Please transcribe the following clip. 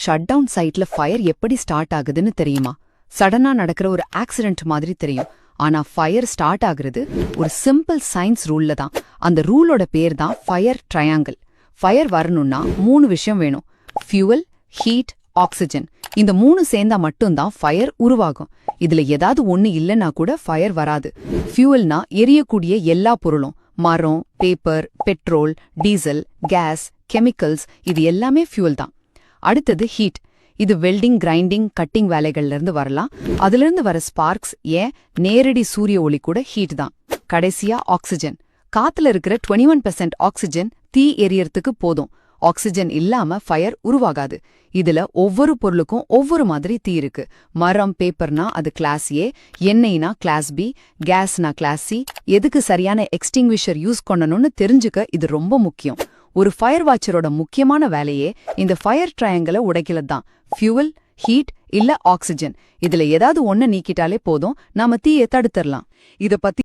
Shut down சைட்ல fire எப்படி start ஆகுதுன்னு தெரியுமா? சடனா நடக்கிற ஒரு ஆக்சிடென்ட் மாதிரி தெரியும். ஆனா ஃபயர் ஸ்டார்ட் ஆகுறது ஒரு சிம்பிள் சயின்ஸ் ரூல்ல தான். அந்த ரூலோட பேர் தான் ஃபயர் ட்ரையாங்கிள். ஃபயர் வரணும்னா 3 விஷயம் வேணும்: ஃபியூவல், ஹீட், ஆக்சிஜன். இந்த 3 சேர்ந்தா மட்டும்தான் ஃபயர் உருவாகும். இதுல ஏதாவது ஒண்ணு இல்லைன்னா கூட ஃபயர் வராது. ஃபியூவல்னா எரியக்கூடிய எல்லா பொருளும், மரம், paper, petrol, diesel, gas, chemicals, இது எல்லாமே ஃபியூவல் தான். அடுத்தது ஹீட். இது வெல்டிங், கிரைண்டிங், கட்டிங் வேலைகள்ல இருந்து வரலாம். அதிலிருந்து வர ஸ்பார்க்ஸ், ஏன் நேரடி சூரிய ஒளி கூட ஹீட் தான். கடைசியா ஆக்சிஜன். காத்துல இருக்கிற 21% ஆக்சிஜன் தீ எரியறதுக்கு போதும். ஆக்சிஜன் இல்லாம ஃபயர் உருவாகாது. இதுல ஒவ்வொரு பொருளுக்கும் ஒவ்வொரு மாதிரி தீ இருக்கு. மரம், பேப்பர்னா அது கிளாஸ் ஏ, எண்ணெய்னா கிளாஸ் பி, கேஸ்னா கிளாஸ் சி. எதுக்கு சரியான எக்ஸ்டிங்விஷர் யூஸ் பண்ணணும்னு தெரிஞ்சுக்க இது ரொம்ப முக்கியம். ஒரு ஃபயர் வாட்சரோட முக்கியமான வேலையே இந்த ஃபயர் ட்ரையாங்கிளை உடைக்கிறது தான். ஃபியூவல், ஹீட் இல்ல ஆக்சிஜன், இதுல ஏதாவது ஒண்ணு நீக்கிட்டாலே போதும், நாம தீயை தடுத்துடலாம். இத பத்தி